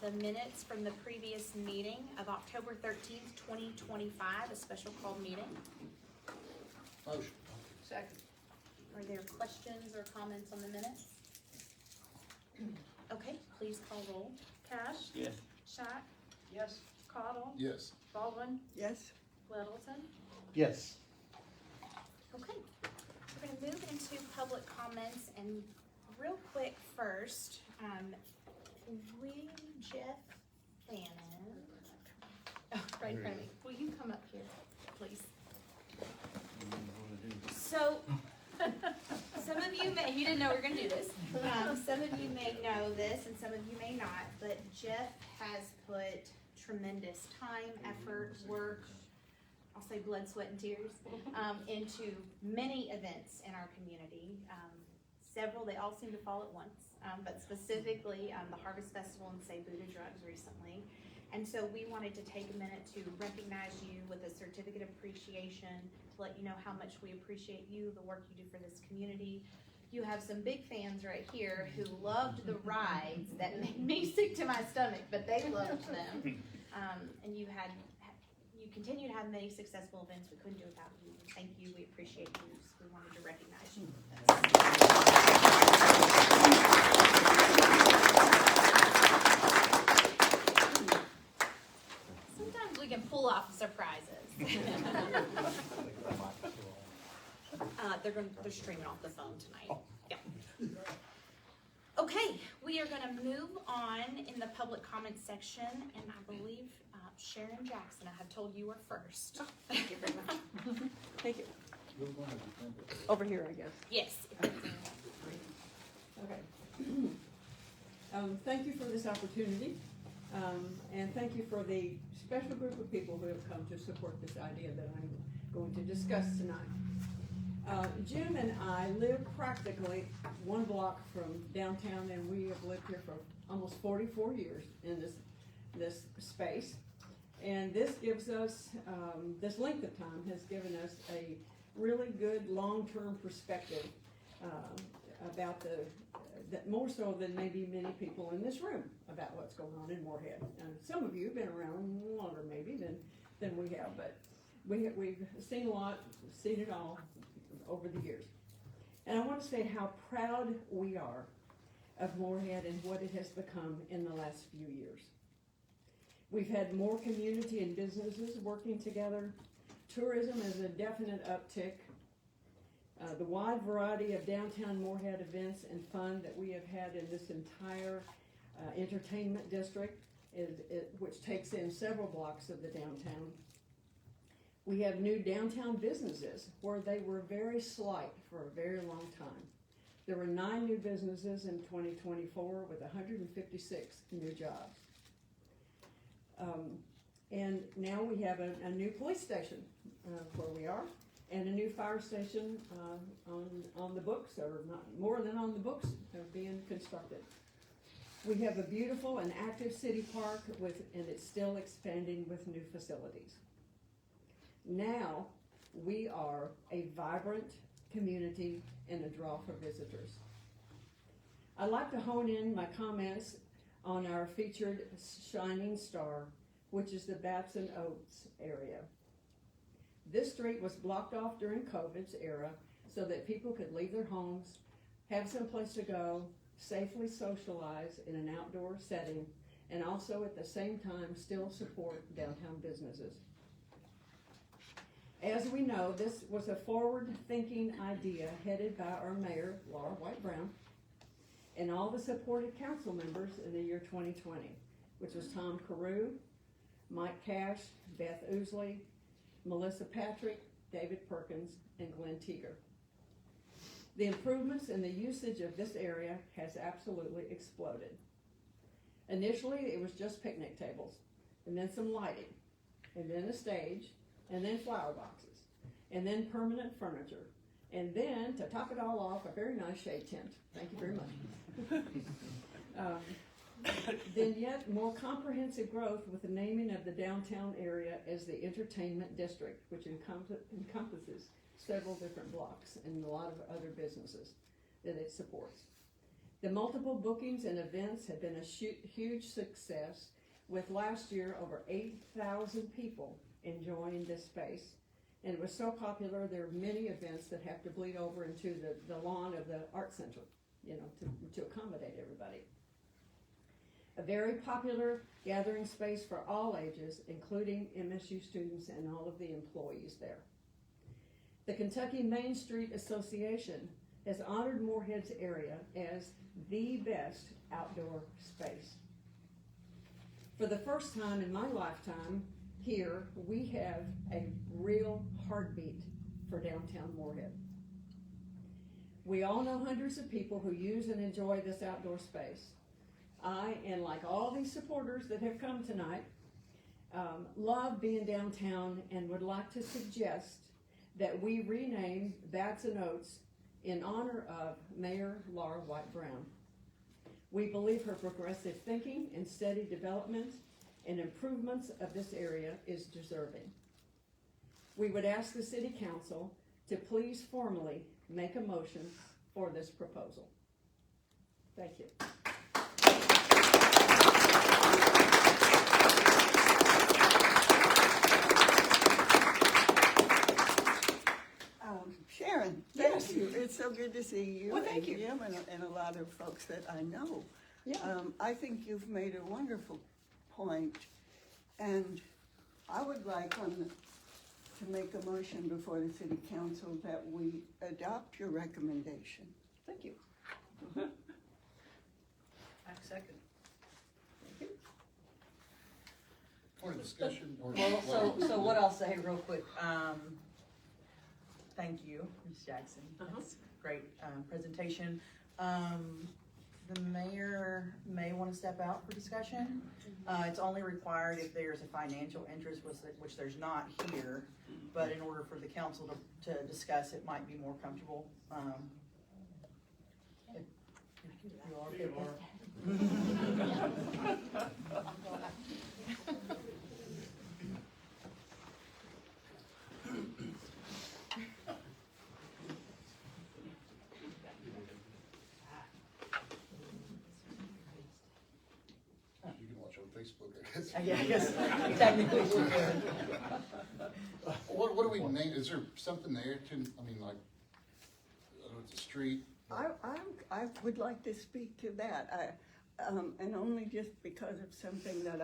the minutes from the previous meeting of October 13th, 2025, a special called meeting. Motion. Second. Are there questions or comments on the minutes? Okay, please call roll. Cash? Yes. Shack? Yes. Cottle? Yes. Baldwin? Yes. Littleton? Yes. Okay, we're gonna move into public comments, and real quick first, Jeff Fannin, right in front of me, will you come up here, please? So, some of you may, you didn't know we were gonna do this, some of you may know this and some of you may not, but Jeff has put tremendous time, effort, work, I'll say blood, sweat, and tears, into many events in our community. Several, they all seem to fall at once, but specifically the Harvest Festival and Say Boo to Drugs recently. And so we wanted to take a minute to recognize you with a certificate of appreciation, to let you know how much we appreciate you, the work you do for this community. You have some big fans right here who loved the rides that made me sick to my stomach, but they loved them. And you continue to have many successful events. We couldn't do it without you. Thank you. We appreciate you. So we wanted to recognize you. Sometimes we can pull off surprises. They're streaming off the phone tonight. Yeah. Okay, we are going to move on in the public comment section, and I believe Sharon Jackson, I have told you were first. Oh, thank you very much. Thank you. Over here, I guess. Yes. Okay. Thank you for this opportunity, and thank you for the special group of people who have come to support this idea that I'm going to discuss tonight. Jim and I live practically one block from downtown, and we have lived here for almost 44 years in this space. And this gives us, this length of time has given us a really good long-term perspective about that more so than maybe many people in this room about what's going on in Morehead. And some of you have been around longer maybe than we have, but we've seen a lot, seen it all over the years. And I want to say how proud we are of Morehead and what it has become in the last few years. We've had more community and businesses working together. Tourism is a definite uptick. The wide variety of downtown Morehead events and fun that we have had in this entire entertainment district, which takes in several blocks of the downtown. We have new downtown businesses where they were very slight for a very long time. There were 9 new businesses in 2024 with 156 new jobs. And now we have a new police station where we are, and a new fire station on the books, or not more than on the books, they're being constructed. We have a beautiful and active city park and it's still expanding with new facilities. Now we are a vibrant community and a draw for visitors. I'd like to hone in my comments on our featured shining star, which is the Batson Oaks area. This street was blocked off during COVID's era so that people could leave their homes, have some place to go, safely socialize in an outdoor setting, and also at the same time still support downtown businesses. As we know, this was a forward-thinking idea headed by our mayor, Laura White Brown, and all the supported council members in the year 2020, which was Tom Carew, Mike Cash, Beth Ousley, Melissa Patrick, David Perkins, and Glenn Teeger. The improvements in the usage of this area has absolutely exploded. Initially, it was just picnic tables, and then some lighting, and then a stage, and then flower boxes, and then permanent furniture, and then, to top it all off, a very nice shade tent. Thank you very much. Then yet more comprehensive growth with the naming of the downtown area as the entertainment district, which encompasses several different blocks and a lot of other businesses that it supports. The multiple bookings and events have been a huge success, with last year over 8,000 people enjoying this space. And it was so popular, there are many events that have to bleed over into the lawn of the art center, you know, to accommodate everybody. A very popular gathering space for all ages, including MSU students and all of the employees there. The Kentucky Main Street Association has honored Morehead's area as the best outdoor space. For the first time in my lifetime here, we have a real heartbeat for downtown Morehead. We all know hundreds of people who use and enjoy this outdoor space. I, and like all these supporters that have come tonight, love being downtown and would like to suggest that we rename Bats and Oats in honor of Mayor Laura White Brown. We believe her progressive thinking and steady development and improvements of this area is deserving. We would ask the City Council to please formally make a motion for this proposal. Thank you. Sharon, Yes. thank you. It's so good to see you. Well, thank you. And Jim and a lot of folks that I know. Yeah. I think you've made a wonderful point, and I would like to make a motion before the City Council that we adopt your recommendation. Thank you. I second. Or discussion, or. Well, so what I'll say real quick, thank you, Ms. Jackson. That's a great, presentation. The mayor may want to step out for discussion. It's only required if there's a financial interest, which there's not here. But in order for the council to discuss, it might be more comfortable. If you are okay with that. You can watch on Facebook, I guess. Yeah, I guess technically we could. What do we name, is there something there to, I mean, like, it's a street? I would like to speak to that. And only just because of something that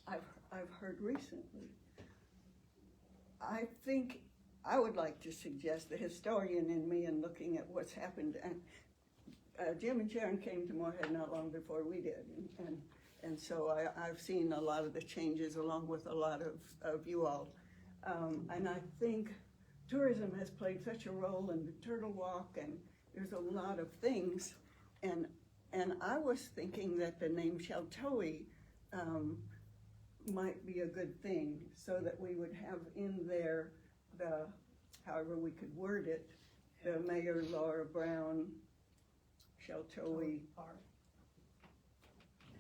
I've heard recently. I think I would like to suggest the historian in me and looking at what's happened. And Jim and Sharon came to Morehead not long before we did, and so I've seen a lot of the changes along with a lot of you all. And I think tourism has played such a role in the Turtle Walk, and there's a lot of things. And I was thinking that the name Sheltoe might be a good thing, so that we would have in there however we could word it, the Mayor Laura Brown Sheltoe,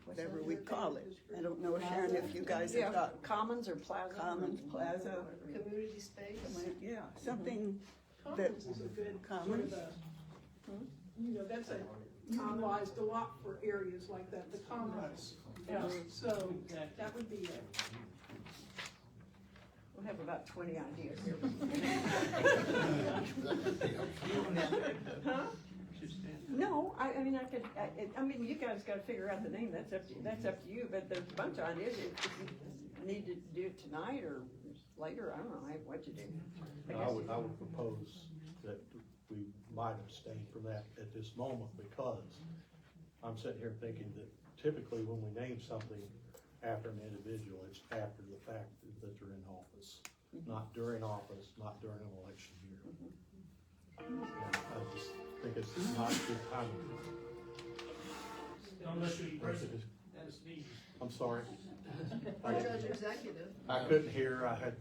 whatever we call it. I don't know, Sharon, if you guys have got Commons or Plaza. Commons, Plaza, Community space. yeah, something that, Commons is a good Commons? sort of you know, that's utilized a lot for areas like that, the commons. Yeah, so that would be it. We'll have about 20 ideas here. Huh? No, I mean, I mean, you guys gotta figure out the name, that's up to you, but there's a bunch of ideas. If you need to do it tonight or later, I don't know what you do. I would propose that we might abstain from that at this moment, because I'm sitting here thinking that typically when we name something after an individual, it's after the fact that they're in office, not during office, not during an election year. And I just think it's not good timing. Unless you're president, that's needed. I'm sorry. Or judge executive. I couldn't hear, I had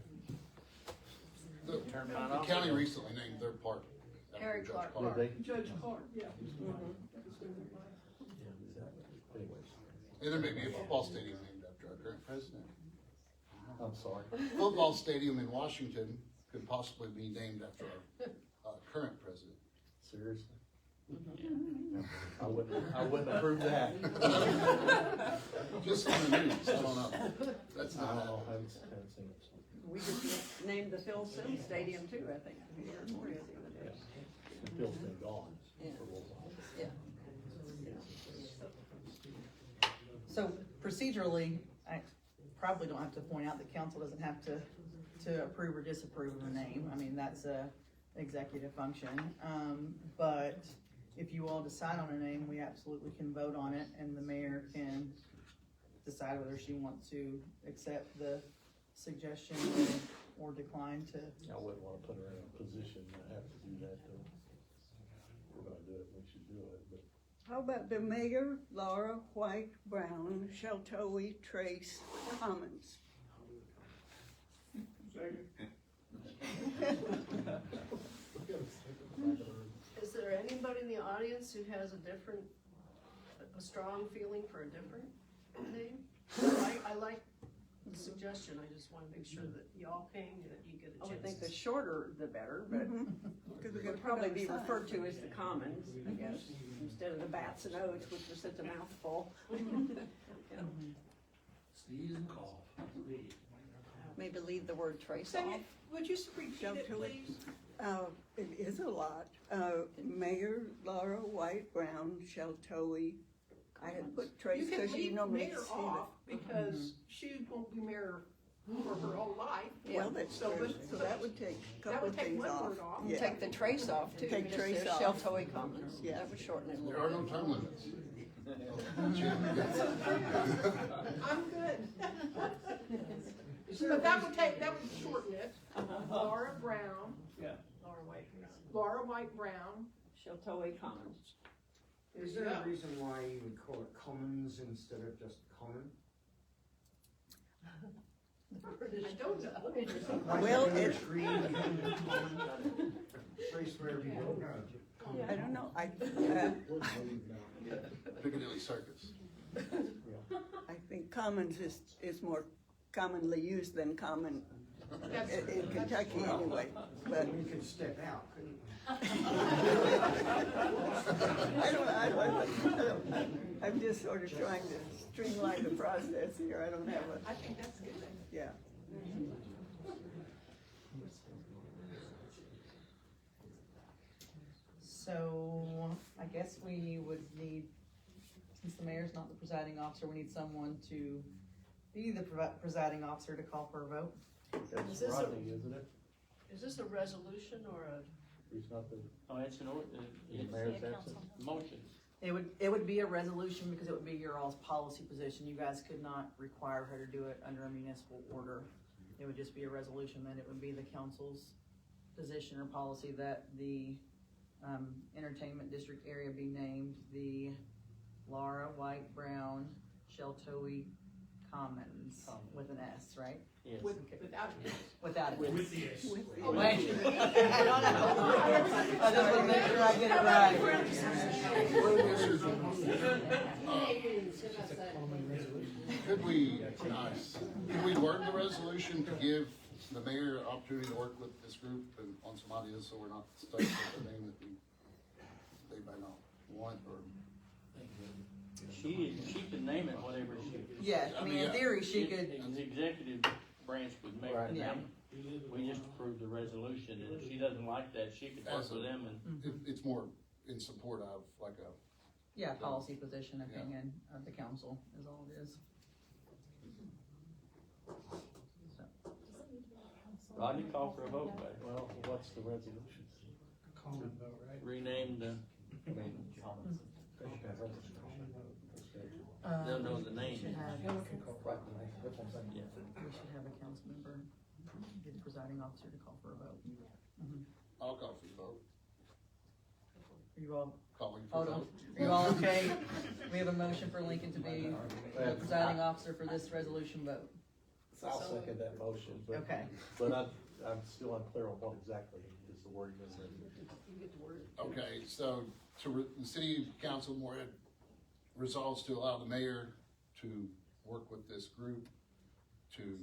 The turned mine the off. county recently named their park after Eric Judge Clark. Did they? Judge Clark, yeah. Anyways, And there may be a football stadium named after our current president. I'm sorry. Football stadium in Washington could possibly be named after our current president. Seriously? I wouldn't approve that. Just on the news, I don't know. That's I don't not, know, haven't seen it. We just named the Phil Sims Stadium too, I think, here in Morehead the other day. Phil's been gone Yeah. for a little while. Yeah. So procedurally, I probably don't have to point out that council doesn't have to approve or disapprove of a name. I mean, that's a executive function. But if you all decide on a name, we absolutely can vote on it, and the mayor can decide whether she wants to accept the suggestion or decline to. I wouldn't wanna put her in a position to have to do that, though. We're gonna do it, we should do it, but How about the mayor, Laura White Brown, Sheltoe Trace Commons? Is there anybody in the audience who has a strong feeling for a different name? I like the suggestion, I just wanna make sure that y'all came, that you get a I chance. would think the shorter the better, but Because it would probably be referred to as the commons, I guess, instead of the bats and oats, which was such a mouthful. Sneeze and cough. Sneeze. Maybe leave the word trace Say off. it, would you repeat it, Sheltoe. please? It is a lot. Mayor Laura White Brown, Sheltoe. I had put Trace You can because you leave normally mayor see off, because she won't be mayor for her whole life. it. Well, that's So, true. but- So that would take a That couple would of take things one off. word off. Yeah. Take the trace off too. Take just trace there's off. Sheltoe Commons. Yeah. That would shorten it a there little are no bit. term limits. I'm good. But that would shorten it. Laura Brown, Laura White Brown. Sheltoe Commons. Is there a reason why you would call it commons instead of just common? I don't know. Well, Why it- green, common, place where we don't know. I don't know. Piccadilly Circus. I think commons is more commonly used than common in Kentucky anyway. But We could step out, couldn't we? I'm just sort of trying to streamline the process here. I don't have I think that's good. yeah. So I guess we would need, since the mayor's not the presiding officer, we need someone to be the presiding officer to call for a vote. Is that's this a- Rodney, isn't it? Is this a resolution or a? He's not the, Oh, it's an order, the mayor's absent. motion. It would be a resolution because it would be your all's policy position. You guys could not require her to do it under a municipal order. It would just be a resolution, then it would be the council's position or policy that the entertainment district area be named the Laura White Brown Sheltoe Commons with an S, right? Yes. Without it. Without it. With the S. Wait, I don't know. I just wanna make sure I get it right. Could we word the resolution to give the mayor an opportunity to work with this group and on some ideas, so we're not stuck with a name that they may not want, or? She can name it whatever she. Yeah, I mean, in theory, she could, The executive branch would make the Right. name. We just approved the resolution, and if she doesn't like that, she could work with them and. It's more in support of like a, yeah, policy position opinion of the council is all it is. Rodney, call for a vote, babe. Well, what's the resolution? Common vote, right? Rename the, they'll know the name. We should have, Yeah. we should have a council member be the presiding officer to call for a vote. I'll call for the vote, Are you all, calling for hold the on, vote. are you all okay? We have a motion for Lincoln to be the presiding officer for this resolution vote. I'll second that motion, but, Okay. but I'm still unclear on what exactly is the wording of the resolution. You get the word. Okay, so the city council Morehead resolves to allow the mayor to work with this group to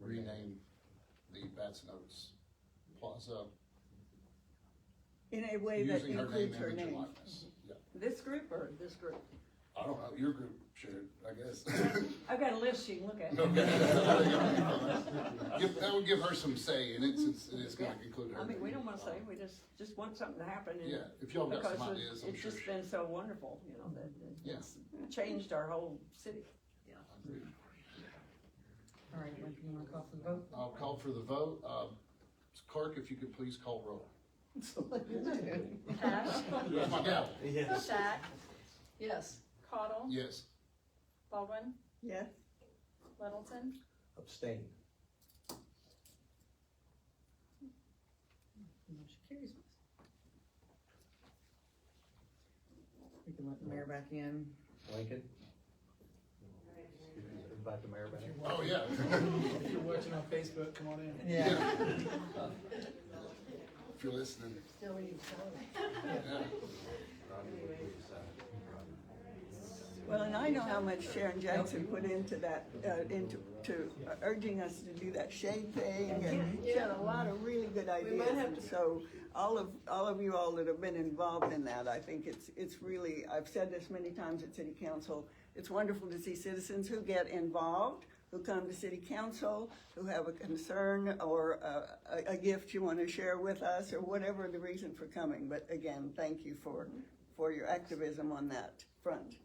rename the Bats and Oats Plaza in a way that using her name, includes her image, and name. likeness. Yeah. This group or this group? I don't know, your group should, I guess. I've got a list you can look at. Okay. That would give her some say in it, since it is gonna include her. I mean, we don't wanna say, we just want something to happen. And Yeah, if y'all got because some ideas, I'm it's sure. just been so wonderful, you know, that Yeah. it's changed our whole city. All right, Lincoln, you wanna call for the vote? I'll call for the vote. Clerk, if you could please call roll. Cash, Where's my gavel? Shack, Yes. Cottle, Yes. Baldwin, Yes? Littleton, Abstain. Motion carries. We can let the mayor back in. Lincoln? Invite the mayor back. Oh, yeah. If you're watching on Facebook, come on in. Yeah. If you're listening. Still eating salad. Yeah. Well, and I know how much Sharon Jackson put into that, into urging us to do that shade thing, and she had a lot of really good ideas. might have And so all of you all that have been involved in that, I think it's really, I've said this many times at city council, it's wonderful to see citizens who get involved, who come to city council, who have a concern or a gift you want to share with us, or whatever the reason for coming. But again, thank you for your activism on that front.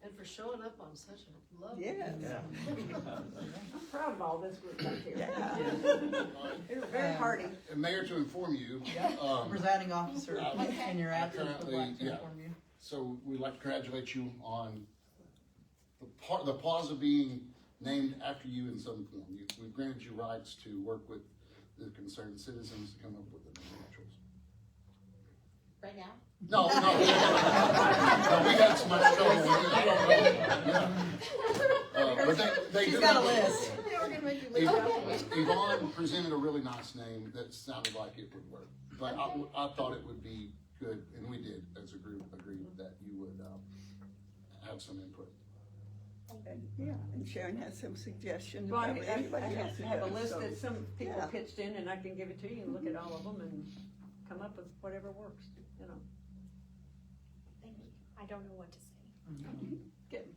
And for showing up on such a lovely. Yes. I'm proud of all this group right here. Yeah. They were very hardy. And Mayor, to inform you, Presiding officer, in your I absence, would like to currently- inform you. so we'd like to congratulate you on the plaza being named after you in some form. We've granted you rights to work with the concerned citizens to come up with the naturals. Right now? No, no. No, we had so much trouble with it. I don't know. Yeah. But they She's do got a have list. They were gonna make you leave afterwards. Yvonne presented a really nice name that sounded like it would work. But I thought it would be good, and we did, as a group, agreed that you would have some input. And, yeah, and Sharon has some suggestions. Well, Probably anybody else who have a does, list so- that some people yeah. pitched in, and I can give it to you and look at all of them and come up with whatever works, you know. Thank you. I don't know what to say. Good.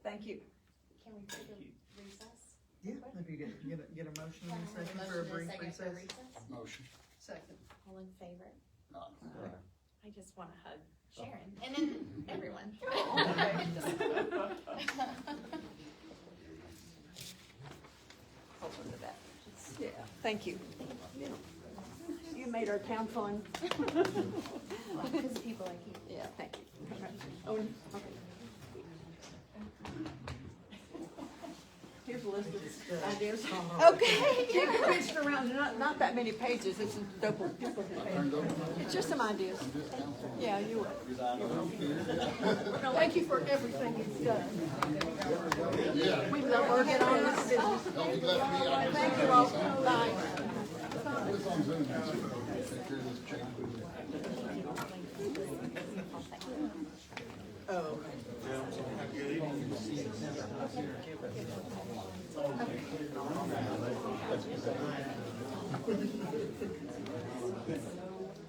Thank you. Can we take a recess? Yeah, if you get a motion in a second for a Motion brief and a second for recess. Motion. Second. All in favor? Aye. I just wanna hug Sharon, and then everyone. Open to that. Yeah, thank you. You made our town fun. Because people like you. Yeah, thank you. Oh, okay. Here's a list of ideas. Okay. You can reach it around, not that many pages, it's a duplicate page. It's just some ideas. Yeah, you would. Thank you for everything you've done. Yeah. We've been working on this business. Don't you let me out. Thank you all. Bye. It's on Zoom. Take care of this change. Oh.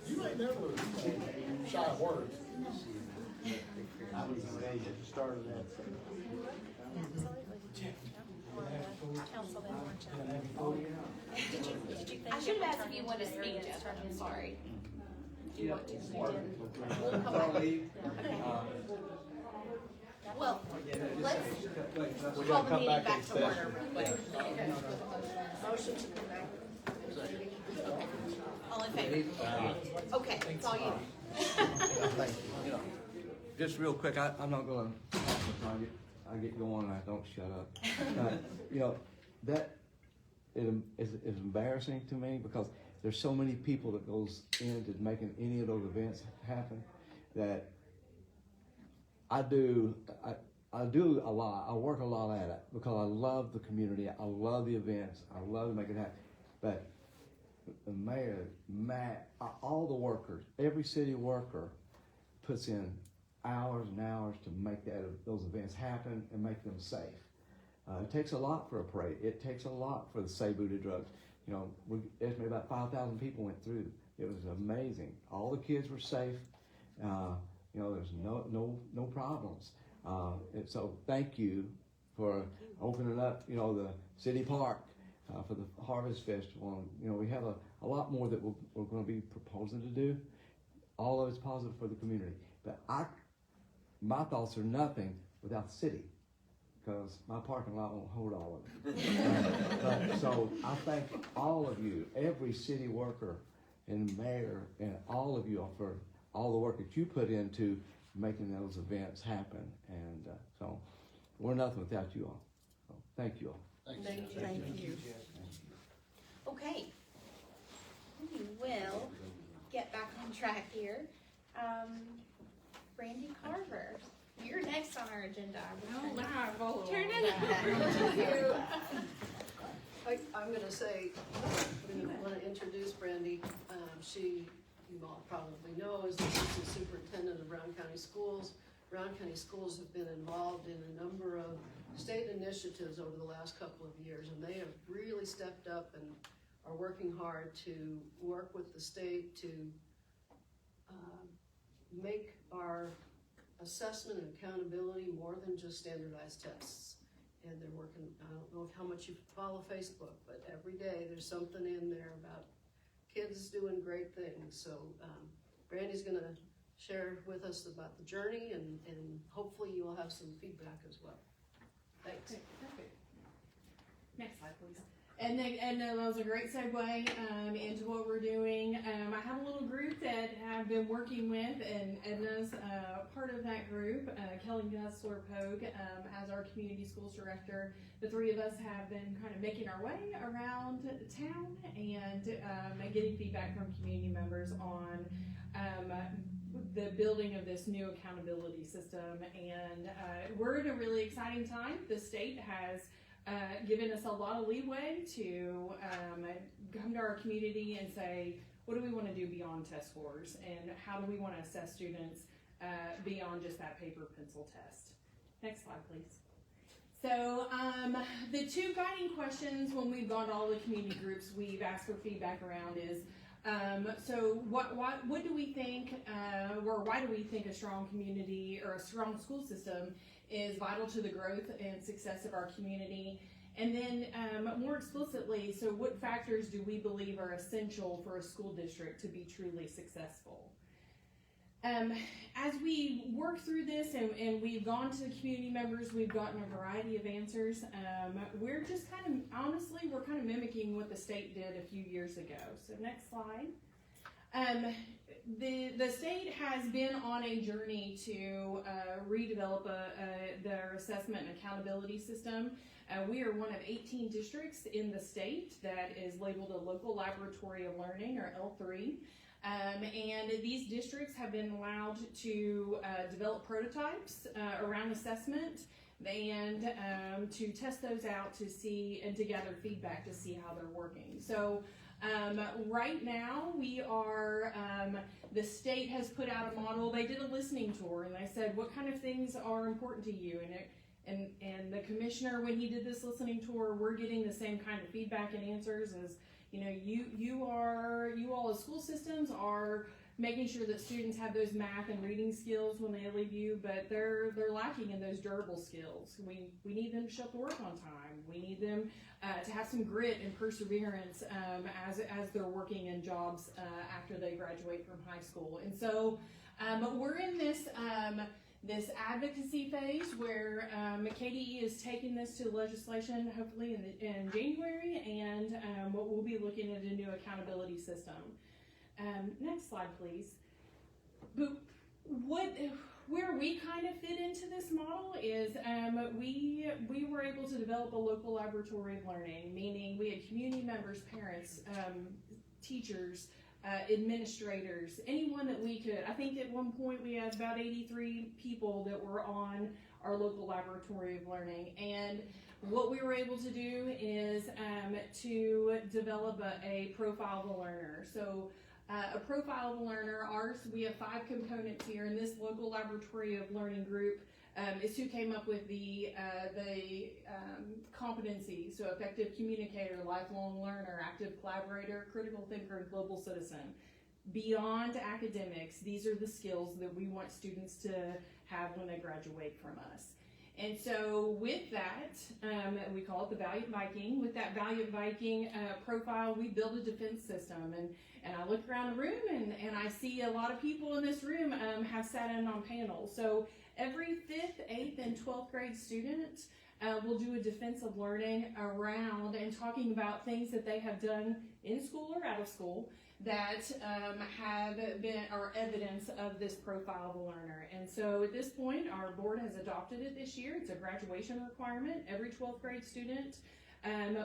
You ain't never shy of words. I was amazed you started that. Council then I should have asked if you wanted to speak, Jeff, I'm sorry. Do you want to? Well, let's call the meeting back to order real quick. Motion to come back. All in favor? Okay, it's all you. You know, just real quick, I'm not gonna, I get going and I don't shut up. You know, that is embarrassing to me because there's so many people that goes into making any of those events happen that I do a lot. I work a lot at it because I love the community. I love the events. I love to make it happen. But the mayor, Matt, all the workers, every city worker puts in hours and hours to make those events happen and make them safe. It takes a lot for a parade. It takes a lot for the Say Boo to Drugs. You know, we estimate about 5,000 people went through It was amazing. All the kids were safe. You know, there's no problems. And so thank you for opening up, you know, the city park for the Harvest Festival. You know, we have a lot more that we're going to be proposing to do. All of it's positive for the community. But my thoughts are nothing without the city, because my parking lot won't hold all of it. So I thank all of you, every city worker and mayor, and all of you all for all the work that you put into making those events happen. And so we're nothing without you all. So thank you all. Thank you. Okay. We will get back on track here. Randy Carver, you're next on our agenda. Turn it I'm gonna say, I'm gonna wanna introduce Brandy. She, you all probably know, is the assistant superintendent of Brown County Schools. Brown County Schools have been involved in a number of state initiatives over the last couple of years, and they have really stepped up and are working hard to work with the state to make our assessment and accountability more than just standardized tests. And they're working, I don't know how much you follow Facebook, but every day there's something in there about kids doing great things. So Brandy's gonna share with us about the journey, and hopefully you will have some feedback as well. Thanks. Okay, perfect. Next slide, please. And that was a great segue into what we're doing. I have a little group that I've been working with, and Edna's part of that group. Kelly Gessler Pogue as our community schools director. The three of us have been kind of making our way around town and getting feedback from community members on the building of this new accountability system. And we're in a really exciting time. The state has given us a lot of leeway to come to our community and say, what do we want to do beyond test scores, and how do we want to assess students beyond just that paper pencil test. Next slide, please. So the two guiding questions when we've gone to all the community groups we've asked for feedback around is, so what do we think, or why do we think a strong community or a strong school system is vital to the growth and success of our community? And then more explicitly, so what factors do we believe are essential for a school district to be truly successful? As we work through this and we've gone to community members, we've gotten a variety of answers. We're just honestly, we're kind of mimicking what the state did a few years ago. So next slide. The state has been on a journey to redevelop their assessment and accountability system. We are one of 18 districts in the state that is labeled a local laboratory of learning, or L3. And these districts have been allowed to develop prototypes around assessment and to test those out to see and to gather feedback to see how they're working. So right now we are, the state has put out a model. They did a listening tour and they said, what kind of things are important to you? And the commissioner, when he did this listening tour, we're getting the same kind of feedback and answers as, you know, you all as school systems are making sure that students have those math and reading skills when they leave you, but they're lacking in those durable skills. We need them to show up to work on time. We need them to have some grit and perseverance as they're working in jobs after they graduate from high school. And so we're in this advocacy phase where KDE is taking this to legislation hopefully in January, and what we'll be looking at a new accountability system. Next slide, please. But where we kind of fit into this model is we were able to develop a local laboratory of learning, meaning we had community members, parents, teachers, administrators, anyone that we could. I think at one point we had about 83 people that were on our local laboratory of learning. And what we were able to do is to develop a profile of the learner. So a profile of the learner, we have 5 components here, and this local laboratory of learning group is who came up with the competencies. So effective communicator, lifelong learner, active collaborator, critical thinker, and global citizen. beyond academics, these are the skills that we want students to have when they graduate from us. And so with that, we call it the Valiant Viking. With that Valiant Viking profile, we build a defense system. And I look around the room and I see a lot of people in this room have sat in on panels. So every 5th, 8th, and 12th grade student will do a defensive learning around and talking about things that they have done in school or out of school that have been or evidence of this profile of a learner. And so at this point, our board has adopted it this year. It's a graduation requirement. Every 12th grade student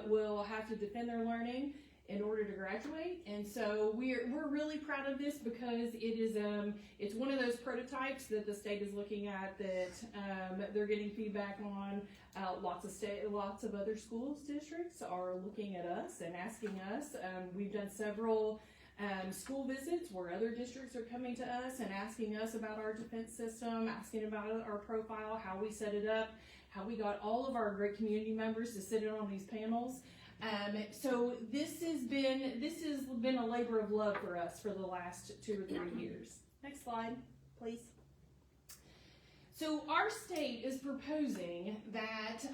will have to defend their learning in order to graduate. And so we're really proud of this because it is it's one of those prototypes that the state is looking at that they're getting feedback on. Lots of other schools districts are looking at us and asking us. We've done several school visits where other districts are coming to us and asking us about our defense system, asking about our profile, how we set it up, how we got all of our great community members to sit in on these panels. So this has been a labor of love for us for the last 2 or 3 years. Next slide, please. So our state is proposing that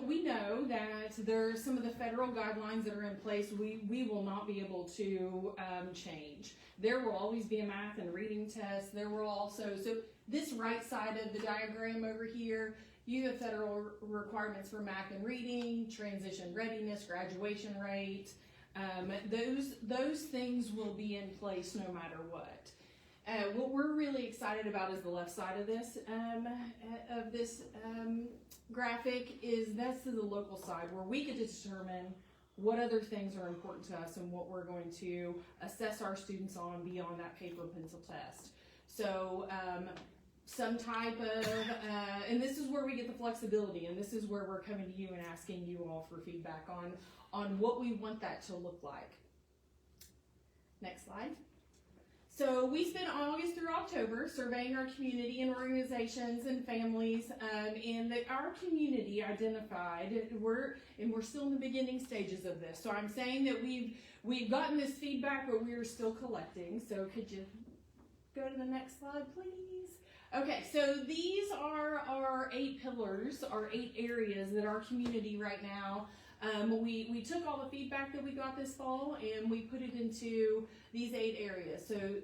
we know that there's some of the federal guidelines that are in place we will not be able to change. There will always be a math and reading test. There will also, so this right side of the diagram over here, you have federal requirements for math and reading, transition readiness, graduation rate. Those things will be in place no matter what. What we're really excited about is the left side of this graphic is that's the local side where we get to determine what other things are important to us and what we're going to assess our students on beyond that paper pencil test. So some type of, and this is where we get the flexibility, and this is where we're coming to you and asking you all for feedback on what we want that to look like. Next slide. So we spent August through October surveying our community and organizations and families, and our community identified, we're still in the beginning stages of this. So I'm saying that we've gotten this feedback, but we are still collecting. So could you go to the next slide, please? Okay, so these are our 8 pillars, our 8 areas that our community right now, we took all the feedback that we got this fall and we put it into these 8 areas. So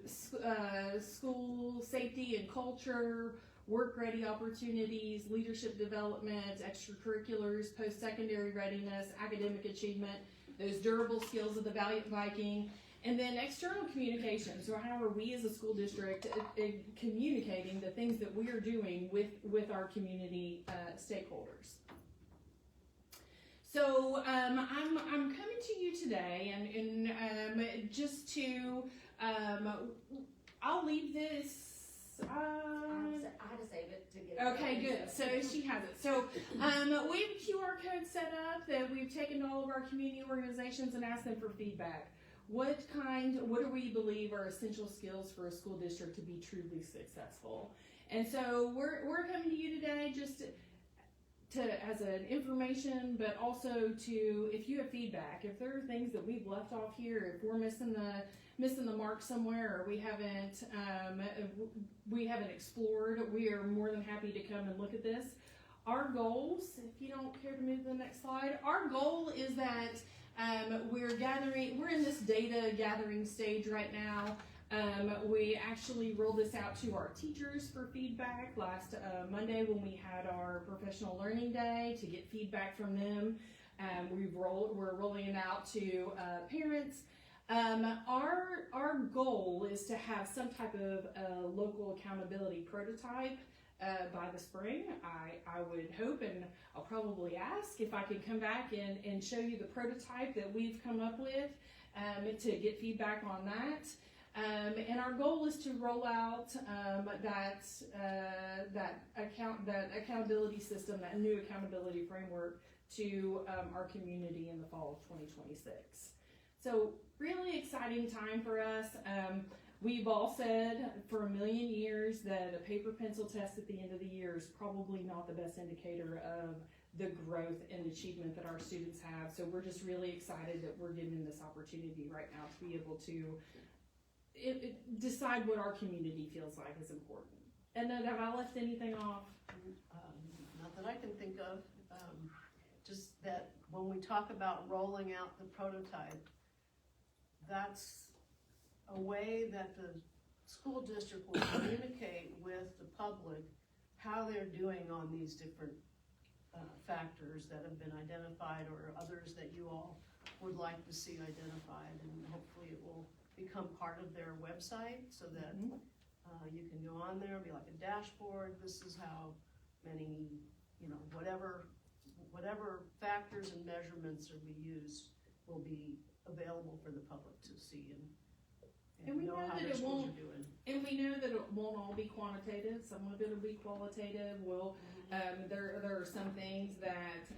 school safety and culture, work-ready opportunities, leadership development, extracurriculars, post-secondary readiness, academic achievement, those durable skills of the Valiant Viking, and then external communication. So how are we as a school district communicating the things that we are doing with our community stakeholders? So I'm coming to you today and just to, I'll leave this. I had to save it to get it. Okay, good. So she has it. So we have a QR code set up that we've taken to all of our community organizations and asked them for feedback. What do we believe are essential skills for a school district to be truly successful? And so we're coming to you today just to as an information, but also to, if you have feedback, if there are things that we've left off here, if we're missing the mark somewhere, or we haven't explored, we are more than happy to come and look at this. Our goals, if you don't care to move to the next slide, our goal is that we're in this data gathering stage right now. We actually rolled this out to our teachers for feedback last Monday when we had our professional learning day to get feedback from them. We're rolling it out to parents. Our goal is to have some type of local accountability prototype by the spring. I would hope, and I'll probably ask if I could come back and show you the prototype that we've come up with to get feedback on that. And our goal is to roll out that accountability system, that new accountability framework to our community in the fall of 2026. So really exciting time for us. We've all said for a million years that a paper pencil test at the end of the year is probably not the best indicator of the growth and achievement that our students have. So we're just really excited that we're given this opportunity right now to be able to decide what our community feels like is important. And then have I left anything off? Not that I can think of, just that when we talk about rolling out the prototype, that's a way that the school district will communicate with the public how they're doing on these different factors that have been identified or others that you all would like to see identified, and hopefully it will become part of their website so that you can go on there and be like a dashboard. This is how many, whatever factors and measurements are being used will be available for the public to see and we know how that their it schools won't, are doing. and we know that it won't all be quantitative. Some of it will be qualitative. There are some things that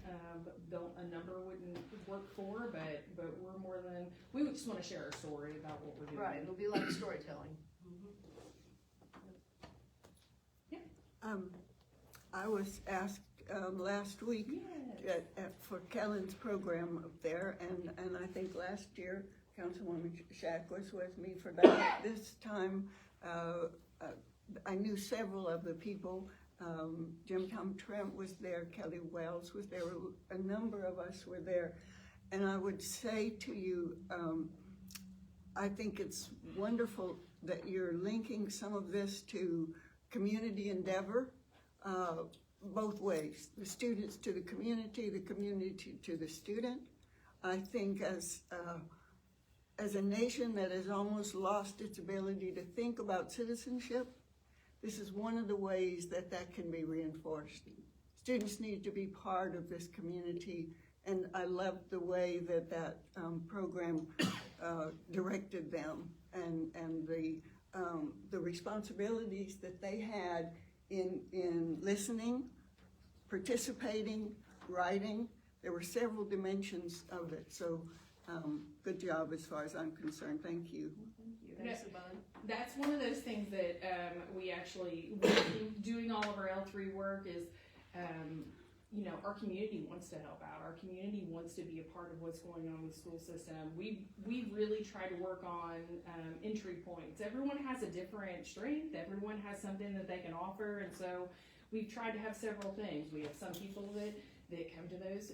a number wouldn't work for, but we're more than we just want to share our story about what we're doing. Right, it'll be like storytelling. I was asked last week for Kellen's program up there, and I think last year Councilwoman Shack was with me for that. This time, I knew several of the people. Jim Tom Trent was there, Kelly Wells was there, a number of us were there. And I would say to you, I think it's wonderful that you're linking some of this to community endeavor, both ways, the students to the community to the student. I think as a nation that has almost lost its ability to think about citizenship, this is one of the ways that can be reinforced. Students need to be part of this community, and I love the way that program directed them and the responsibilities that they had in listening, participating, writing. There were several dimensions of it, so good job as far as I'm concerned. Thank you. Thanks, Yvonne. That's one of those things that we actually, doing all of our L3 work is, our community wants to help out. Our community wants to be a part of what's going on with the school system. We really try to work on entry points. Everyone has a different strength. Everyone has something that they can offer, and so we've tried to have several things. We have some people that come to those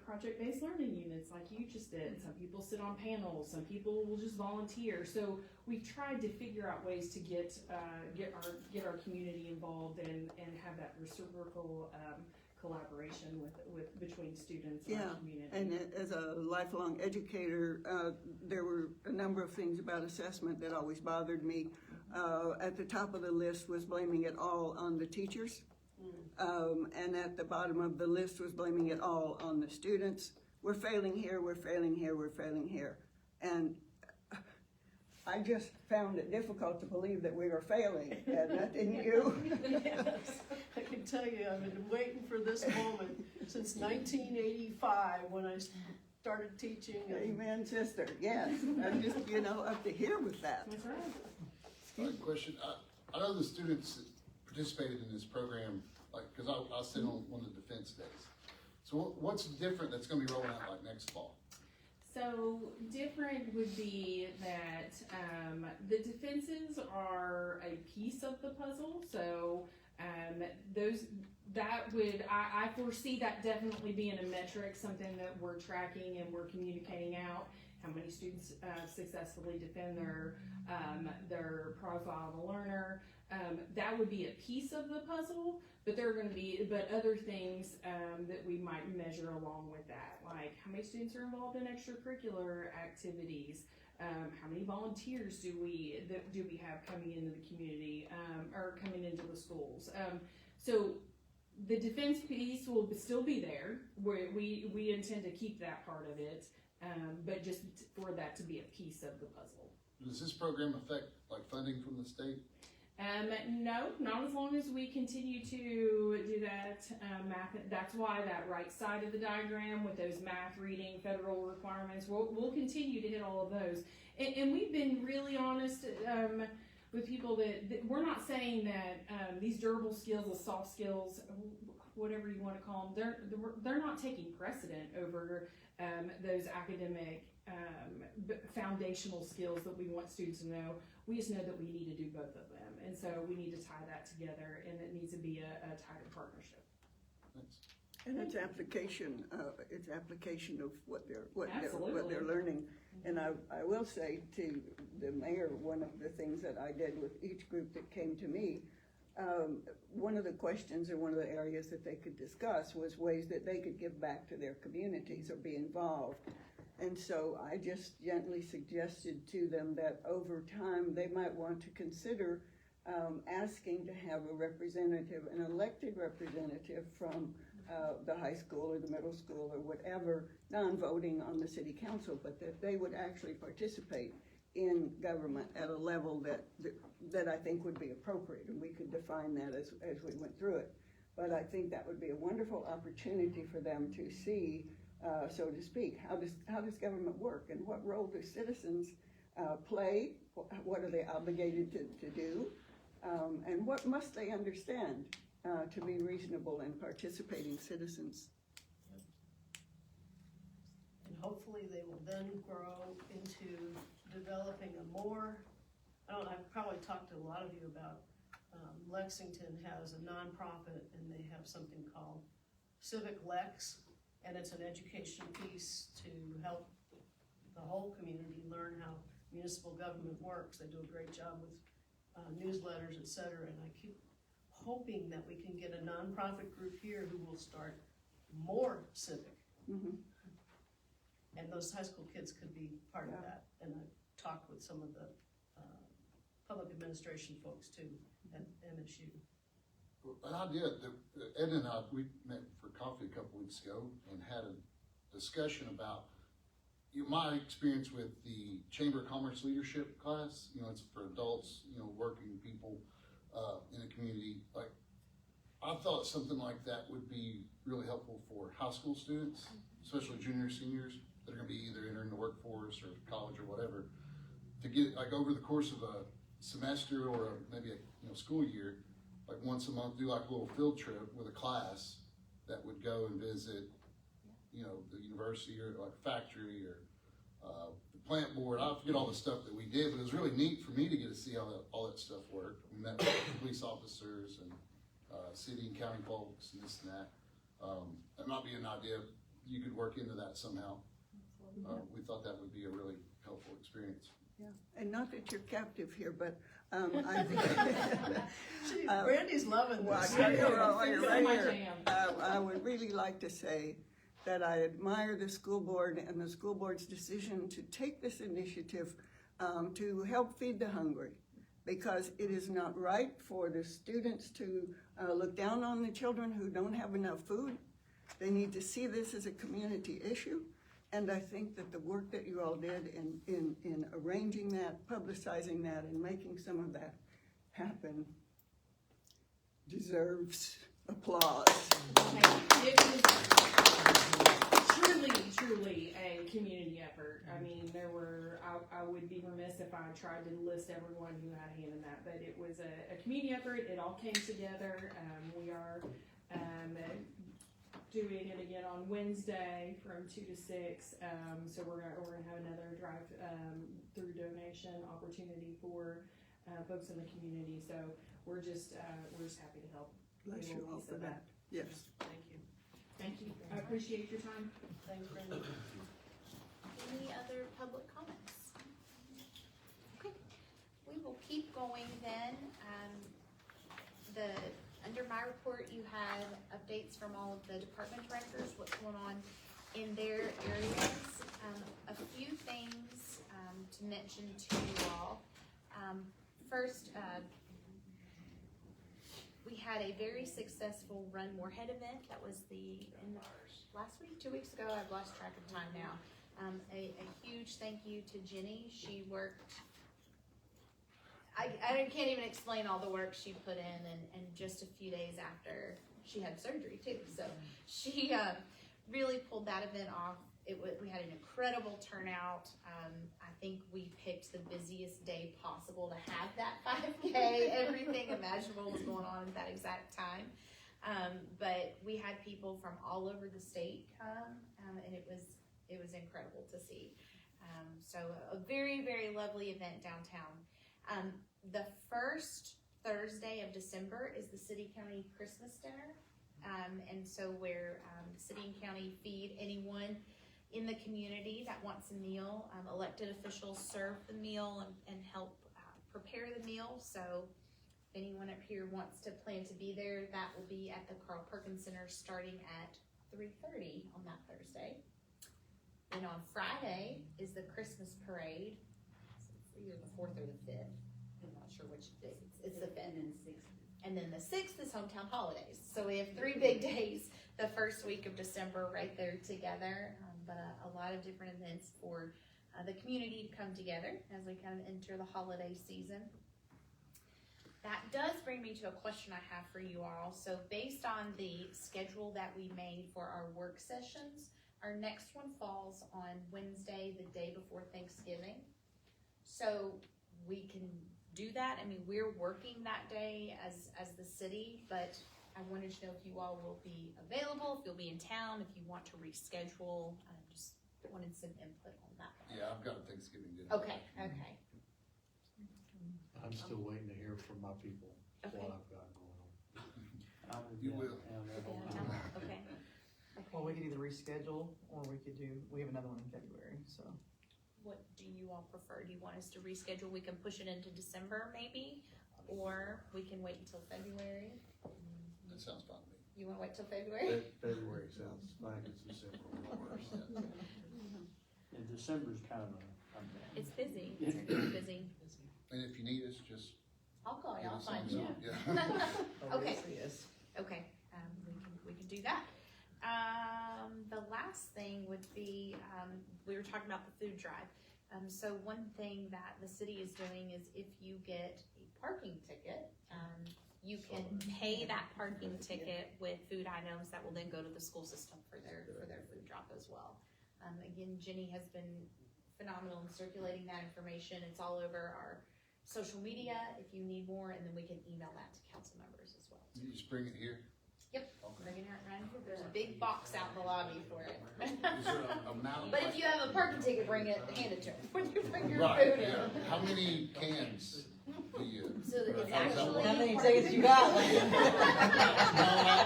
project-based learning units like you just did. Some people sit on panels. Some people will just volunteer. So we've tried to figure out ways to get our community involved and have that reciprocal collaboration with between students and our community. And as a lifelong educator, there were a number of things about assessment that always bothered me. At the top of the list was blaming it all on the teachers. And at the bottom of the list was blaming it all on the students. We're failing here, we're failing here, we're failing here. And I just found it difficult to believe that we were failing, Edna, didn't you? Yes. I can tell you, I've been waiting for this moment since 1985 when I started teaching. Amen, sister, yes. I'm just, up to here with that. That's right. Question, I know the students that participated in this program, because I sit on one of the defense days. So what's different that's going to be rolling out like next fall? So different would be that the defenses are a piece of the puzzle. So I foresee that definitely being a metric, something that we're tracking and we're communicating out. How many students successfully defend their profile of a learner. That would be a piece of the puzzle, but there are going to be other things that we might measure along with that, like how many students are involved in extracurricular activities, how many volunteers do we have coming into the community or coming into the schools. So the defense piece will still be there. We intend to keep that part of it, but just for that to be a piece of the puzzle. Does this program affect like funding from the state? No, not as long as we continue to do that math. That's why that right side of the diagram with those math, reading, federal requirements, we'll continue to hit all of those. And we've been really honest with people that we're not saying that these durable skills, the soft skills, whatever you want to call them, they're not taking precedent over those academic foundational skills that we want students to know. We just know that we need to do both of them, and so we need to tie that together, and it needs to be a tighter partnership. And it's application of what Absolutely. they're learning. And I will say to the mayor, one of the things that I did with each group that came to me, one of the questions or one of the areas that they could discuss was ways that they could give back to their communities or be involved. And so I just gently suggested to them that over time they might want to consider asking to have a representative, an elected representative from the high school or the middle school or whatever, non-voting on the city council, but that they would actually participate in government at a level that I think would be appropriate, and we could define that as we went through it. But I think that would be a wonderful opportunity for them to see, so to speak, how does government work, and what role do citizens play, what are they obligated to do, and what must they understand to be reasonable and participating citizens. And hopefully they will then grow into developing a more, I've probably talked to a lot of you about, Lexington has a nonprofit and they have something called Civic Lex, and it's an education piece to help the whole community learn how municipal government works. They do a great job with newsletters, et cetera, and I keep hoping that we can get a nonprofit group here who will start more civic. Mm-hmm. And those high school kids could be part of that. And I talked with some of the public administration folks too at MSU. An idea that Ed and I, we met for coffee a couple weeks ago and had a discussion about my experience with the Chamber of Commerce leadership class. It's for adults, working people in a community. Like, I thought something like that would be really helpful for high school students, especially juniors, seniors that are going to be either entering the workforce or college or whatever, to get like over the course of a semester or maybe a school year, like once a month, do like a little field trip with a class that would go and visit, the university or like factory or the plant board. I forget all the stuff that we did, but it was really neat for me to get to see how all that stuff worked. We met with police officers and city and county folks and this and that. That might be an idea. You could work into that somehow. We thought that would be a really helpful experience. Yeah, and not that you're captive here, but I think Brandy's loving this. You're right here. I would really like to say that I admire the school board and the school board's decision to take this initiative to help feed the hungry, because it is not right for the students to look down on the children who don't have enough food. They need to see this as a community issue. And I think that the work that you all did in arranging that, publicizing that, and making some of that happen deserves applause. It was truly a community effort. I mean, I would be remiss if I tried to list everyone who had a hand in that, but it was a community effort. It all came together. We are doing it again on Wednesday from 2 to 6. So we're gonna have another drive through donation opportunity for folks in the community. So we're just happy to help. Bless you all for that. Yes. Thank you. Thank you. I appreciate your time. Thanks, Brenda. Any other public comments? Okay, we will keep going then. Under my report, you had updates from all of the department directors, what's going on in their areas. A few things to mention to you all. First, we had a very successful Run Morehead event. That was last week, 2 weeks ago. I've lost track of time now. A huge thank you to Jenny. She worked, I can't even explain all the work she put in, and just a few days after she had surgery too. So she really pulled that event off. We had an incredible turnout. I think we picked the busiest day possible to have that 5K. Everything imaginable was going on at that exact time. But we had people from all over the state come, and it was incredible to see. So a very, very lovely event downtown. The first Thursday of December is the City County Christmas dinner. And so where the city and county feed anyone in the community that wants a meal. Elected officials serve the meal and help prepare the meal. So if anyone up here wants to plan to be there, that will be at the Carl Perkins Center starting at 3:30 on that Thursday. And on Friday is the Christmas parade. It's either the 4th or the 5th. I'm not sure which day. It's the 5th. And then the 6th is hometown holidays. So we have 3 big days the first week of December right there together. But a lot of different events for the community to come together as we kind of enter the holiday season. That does bring me to a question I have for you all. So based on the schedule that we made for our work sessions, our next one falls on Wednesday, the day before Thanksgiving. So we can do that. I mean, we're working that day as the city, but I wanted to know if you all will be available, if you'll be in town, if you want to reschedule. I just wanted some input on that one. Yeah, I've got a Thanksgiving dinner. Okay. I'm still waiting to hear from my people Okay. what I've got going on. You will. Okay. Well, we could either reschedule, or we have another one in February, so. What do you all prefer? Do you want us to reschedule? We can push it into December maybe, or we can wait until February. That sounds fine to me. You want to wait till February? February sounds fine, it's December. And December's kind of It's busy. It's really busy. And if you need us, just I'll call you. give I'll us find thumbs you. up. Yeah. Okay. Yes. Okay. We can do that. The last thing would be we were talking about the food drive. So one thing that the city is doing is if you get a parking ticket, you can pay that parking ticket with food items that will then go to the school system for their food drop as well. Again, Jenny has been phenomenal in circulating that information. It's all over our social media if you need more, and then we can email that to council members as well. You just bring it here. Yep, bringing it around here. There's a big box out in the lobby for it. Is there a amount? But if you have a parking ticket, hand it to them when you bring your Right, food in. yeah. How many cans do you? So that it's How does that actually. work? How many tickets you got? No,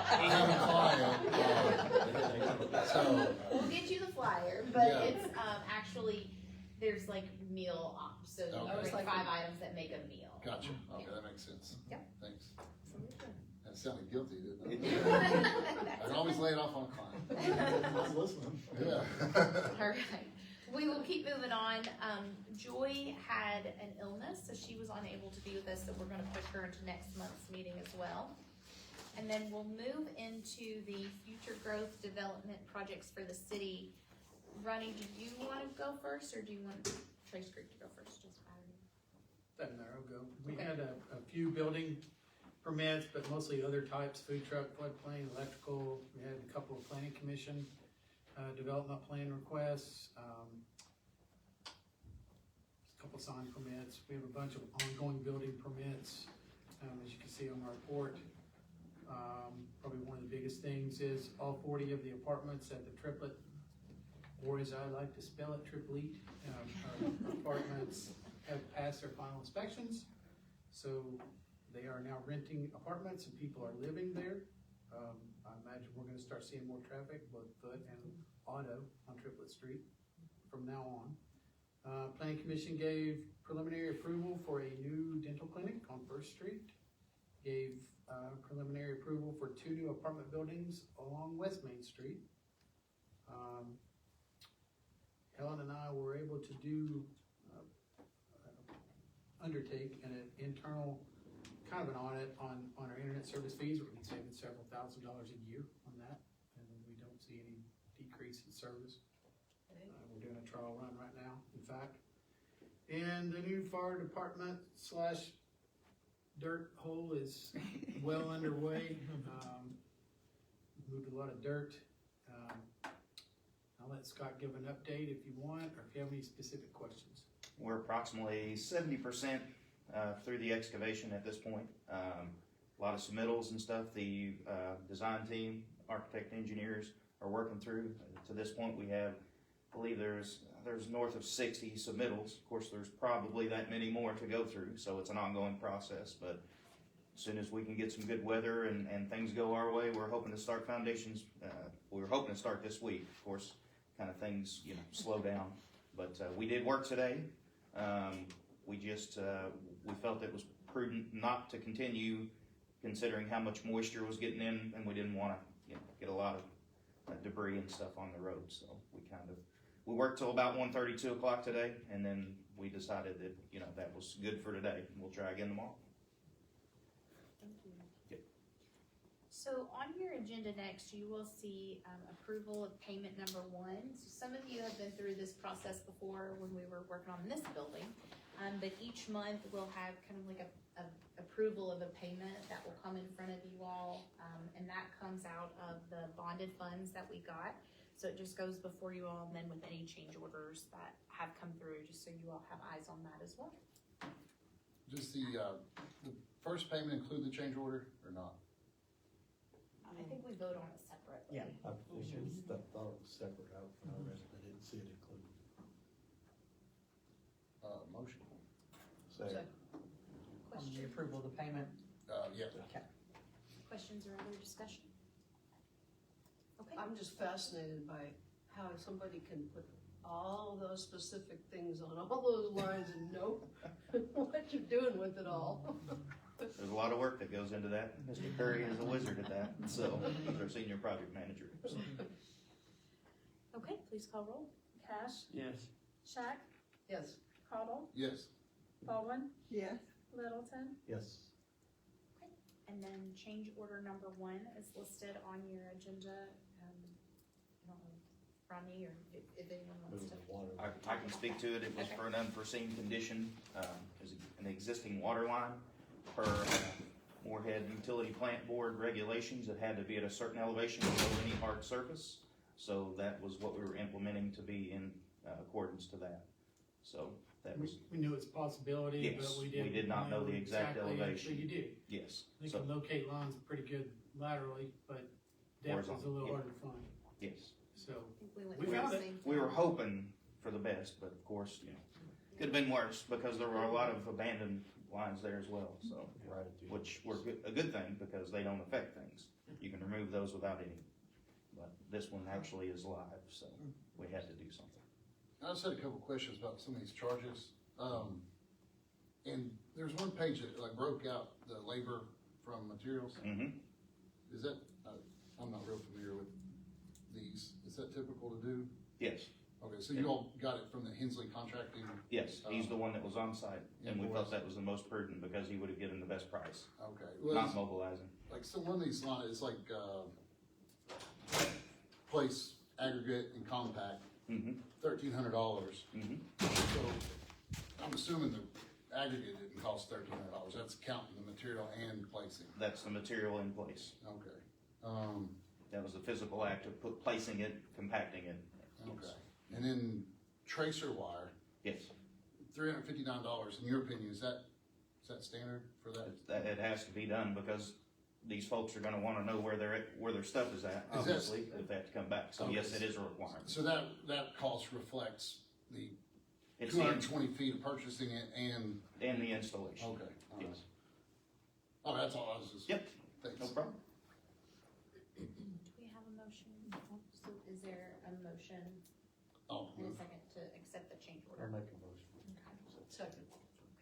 I have a client. So, We'll get you the flyer, but Yeah. it's actually, there's like meal ops. So you Okay. bring 5 items that make a meal. gotcha. Okay, that makes sense. Yep. Thanks. Absolutely. That sounded guilty, didn't it? I can always lay it off on a client. I'm listening. Yeah. All right. We will keep moving on. Joy had an illness, so she was unable to be with us, so we're going to push her into next month's meeting as well. And then we'll move into the future growth development projects for the city. Ronnie, do you want to go first, or do you want Trace Creek to go first? Doesn't matter, I'll go. We Okay. had a few building permits, but mostly other types, food truck, floodplain, electrical. We had a couple of planning commission, development plan requests, a couple sign permits. We have a bunch of ongoing building permits, as you can see on our report. Probably one of the biggest things is all 40 of the apartments at the triplet, or as I like to spell it, triplet, apartments have passed their final inspections. So they are now renting apartments and people are living there. I imagine we're gonna start seeing more traffic, both foot and auto on Triplet Street from now on. Planning Commission gave preliminary approval for a new dental clinic on First Street. Gave preliminary approval for 2 new apartment buildings along West Main Street. Helen and I were able to undertake an internal kind of an audit on our internet service fees. We're saving several $1,000s a year on that, and we don't see any decrease in service. We're doing a trial run right now, in fact. And the new fire department / dirt hole is well underway. Moved a lot of dirt. I'll let Scott give an update if you want, or if you have any specific questions. We're approximately 70% through the excavation at this point. A lot of submittals and stuff the design team, architect, engineers are working through. To this point, we have, I believe there's there's north of 60 submittals. Of course, there's probably that many more to go through, so it's an ongoing process, but as soon as we can get some good weather and things go our way, we're hoping to start foundations. We were hoping to start this week. Of course, kind of things, slow down. But we did work today. We just, we felt it was prudent not to continue considering how much moisture was getting in, and we didn't want to, get a lot of debris and stuff on the road. So we worked till about 1:30, 2 o'clock today, and then we decided that, that was good for today. We'll try again tomorrow. So on your agenda next, you will see approval of payment number 1. So some of you have been through this process before when we were working on this building, but each month we'll have kind of like a approval of a payment that will come in front of you all, and that comes out of the bonded funds that we got. So it just goes before you all, and then with any change orders that have come through, just so you all have eyes on that as well. Does the first payment include the change order or not? I think we vote on it separately. Yeah. I thought it was separate out from the rest, but I didn't see it included. Motion. Second. On the approval of the payment. Yeah. Okay. Questions or other discussion? Okay. I'm just fascinated by how somebody can put all those specific things on all those lines and know what you're doing with it all. There's a lot of work that goes into that. Mr. Curry is a wizard at that, so he's our senior project manager. So. Okay, please call roll. Cash, Yes. Shack, Yes. Cottle, Yes. Baldwin, Yes. Littleton, Yes. And then change order number 1 is listed on your agenda. I don't know, Ronnie, or if anyone wants to. I can speak to it. It was for an unforeseen condition. There's an existing water line per Morehead Utility Plant Board regulations. It had to be at a certain elevation below any hard surface. So that was what we were implementing to be in accordance to that. So that was. We knew it's a possibility, Yes, but we did not know the exact exactly elevation. until you did. Yes. They So, can locate lines pretty good laterally, but depth is a Horizontal, little yeah. harder to find. yes. So I think we went We through found the it. same We were thing. hoping for the best, but of course, could have been worse because there were a lot of abandoned lines there as well. So, Right. which were a good thing because they don't affect things. You can remove those without any. But this one actually is live, so we had to do something. I just had a couple questions about some of these charges. And there's one page that like broke out the labor from materials. Mm-hmm. Is that, I'm not real familiar with these. Is that typical to do? Yes, Okay, so you all got it from the Hensley Contracting? yes. He's the one that was on site, and we felt that was the most prudent because he would have given the best price, Okay. Well, not it's- mobilizing. like, so one of these lines, it's like, place aggregate and compact, Mm-hmm. $1,300. Mm-hmm. So I'm assuming the aggregate didn't cost $1,300. That's counting the material and placing. That's the material in place. Okay. That was the physical act of placing it, compacting it. Okay. And then tracer wire, Yes. $359. In your opinion, is that standard for that? That it has to be done because these folks are gonna wanna know where their stuff is at, Is that- obviously, if they have to come back. So Okay. yes, it is a requirement. So that cost reflects the It's 220 feet of purchasing it and, in the installation. okay. all right. Yes. Oh, that's all I was just. Yep. Thanks. No problem. Do we have a motion? So is there a motion Oh, in a second to accept the change I'll order? make a motion. Second.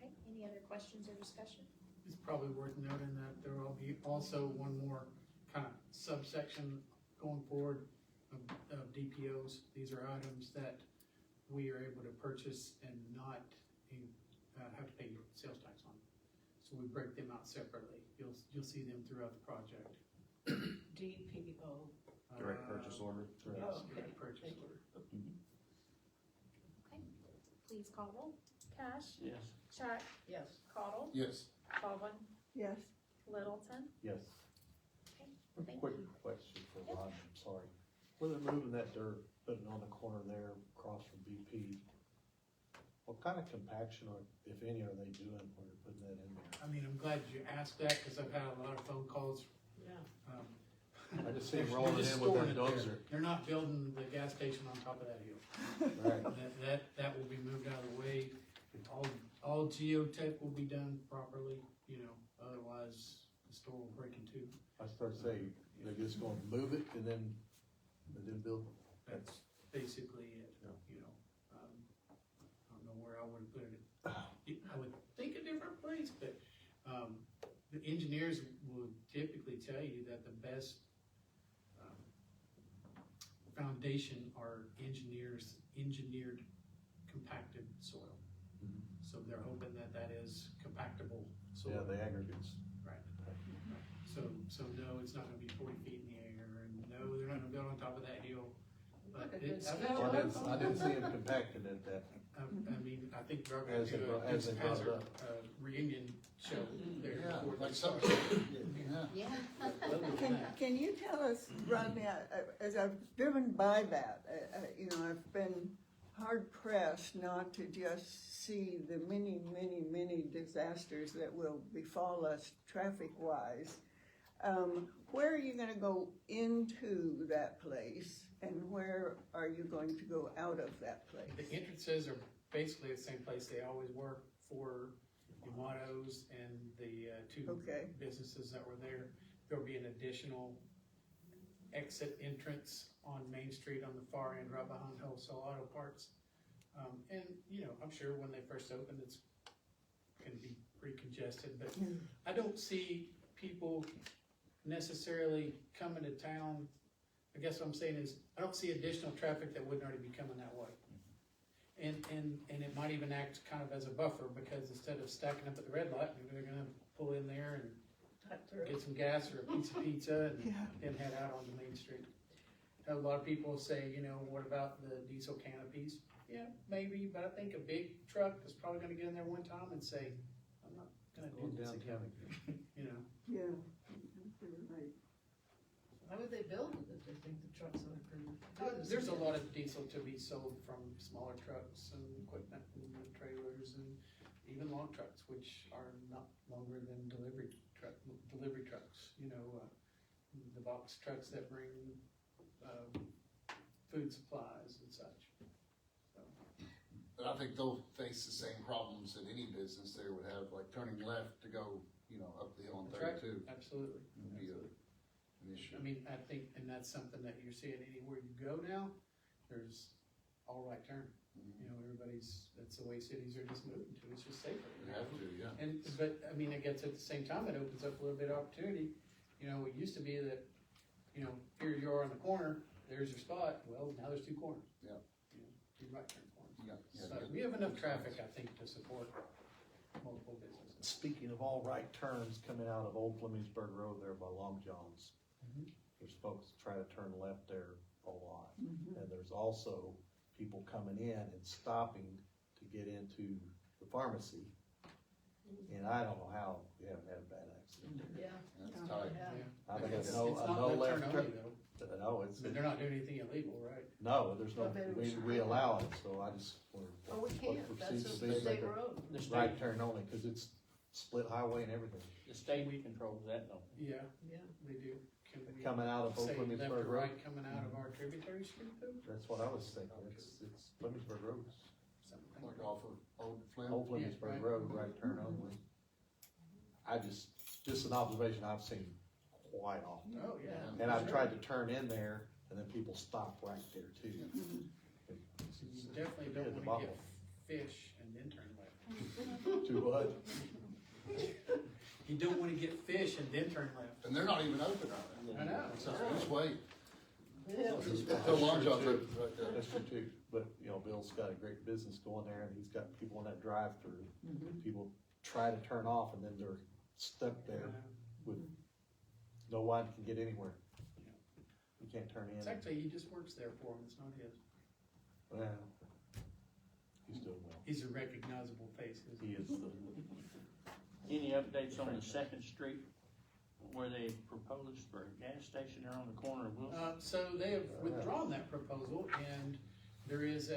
Okay, any other questions or discussion? it's probably worth noting that there will be also one more kind of subsection going forward of DPOs. These are items that we are able to purchase and not have to pay sales tax on. So we break them out separately. You'll see them throughout the project. DPO. Direct purchase order. Yes, Oh, okay. direct purchase order. Okay, please call roll. Cash, Yes. Shack, Yes. Cottle, yes. Baldwin, Yes. Littleton, Yes. A Thank quick you. question for Ron, I'm sorry. When they're moving that dirt, putting it on the corner there across from BP, what kind of compaction or, if any, are they doing when they're putting that in there? I mean, I'm glad you asked that because I've had a lot of phone calls Yeah. I just see him rolling They're just in with storing that it there. dozer. They're not building the gas station on top of that hill. Right. That will be moved out of the way. All geotech will be done properly, you know, otherwise the store will break in two. I start saying, they're just gonna move it and then build it. That's basically it, Yeah. you know. I don't know where I would put it. I would think a different place, but, the engineers will typically tell you that the best, foundation are engineered compacted soil. Mhm. So they're hoping that is compactable Yeah, soil. the aggregates. Right. So no, it's not gonna be 40 feet in the air, and no, they're not gonna build on top of that hill. But Like a good it, scale. I didn't see him compacted at that. I mean, I think they're As gonna they do as they brought it a up. reunion show there. Yeah, before they like start. something, yeah. Yeah. Other than Can, that, can you tell us, Rodney, as I've driven by that, you know, I've been hard pressed not to just see the many, many, many disasters that will befall us traffic-wise. Where are you gonna go into that place, and where are you going to go out of that place? the entrances are basically the same place they always were for Yamato's and the two Okay. businesses that were there. There'll be an additional exit entrance on Main Street on the far end, right behind Wholesale Auto Parts. And, you know, I'm sure when they first opened, it's gonna be pretty congested, but I don't see people necessarily coming to town. I guess what I'm saying is, I don't see additional traffic that wouldn't already be coming that way. And it might even act kind of as a buffer, because instead of stacking up at the red light, maybe they're gonna pull in there and get some gas or a piece of pizza and then head out onto Main Street. A lot of people say, you know, what about the diesel canopies? Yeah, maybe, but I think a big truck is probably gonna get in there one time and say, I'm not gonna do Going this downtown again, you know? Yeah. Right. Why would they build it if they think the trucks aren't gonna do this? There's a lot of diesel to be sold from smaller trucks and equipment and trailers and even long trucks, which are not longer than delivery trucks, you know, the box trucks that bring, food supplies and such. So, But I think they'll face the same problems that any business there would have, like turning left to go, you know, up the hill on that's right, 32 absolutely. would be an issue. I mean, I think, and that's something that you're seeing anywhere you go now, there's all right turn. You know, that's the way cities are just moving to, it's just safer. You have to, yeah. And, but, I mean, I guess at the same time, it opens up a little bit of opportunity. You know, it used to be that, you know, here you are on the corner, there's your spot, well, now there's two corners. Yeah. You know, two right turn corners. Yeah, So we have enough traffic, I think, to support multiple businesses. Speaking of all right turns coming out of Old Flemingsburg Road there by Long John's, there's folks that try to turn left there a lot. And there's also people coming in and stopping to get into the pharmacy. And I don't know how we haven't had a bad accident there. Yeah. That's tight. Yeah. I think It's it's no, not a no left left turn turn. only, though. No, it's, But they're not doing anything illegal, right? no, there's no, But maybe we should we have allow it, so I just. Oh, we can't, that's a state road. The Right state, turn only, cause it's split highway and everything. the state controls that, don't they? Yeah, Yeah. they do. Can we Coming out of Old say left Flemingsburg or Road. right coming out of our tributary street though? That's what I was thinking, it's Flemingsburg Road. Something. Like off of Old Flem. Old Flemingsburg Road, right turn only. I just an observation I've seen quite often. Oh, yeah. And I've tried to turn in there, and then people stop right there too. So you definitely Yeah, don't the wanna bottle. get fish and then turn left. To what? You don't wanna get fish and then turn left. And they're not even open on it. I know. So just wait. Yeah. Till Long John's open right there. That's true too, but, you know, Bill's got a great business going there, and he's got people in that drive-through. People try to turn off, and then they're stuck there with no one can get anywhere. You can't turn in. It's actually, he just works there for him, it's not his. Well, he's doing well. He's a recognizable face, isn't He he? is the. Any updates on the Second Street where they proposed for a gas station there on the corner of Wilson? So they have withdrawn that proposal, and there is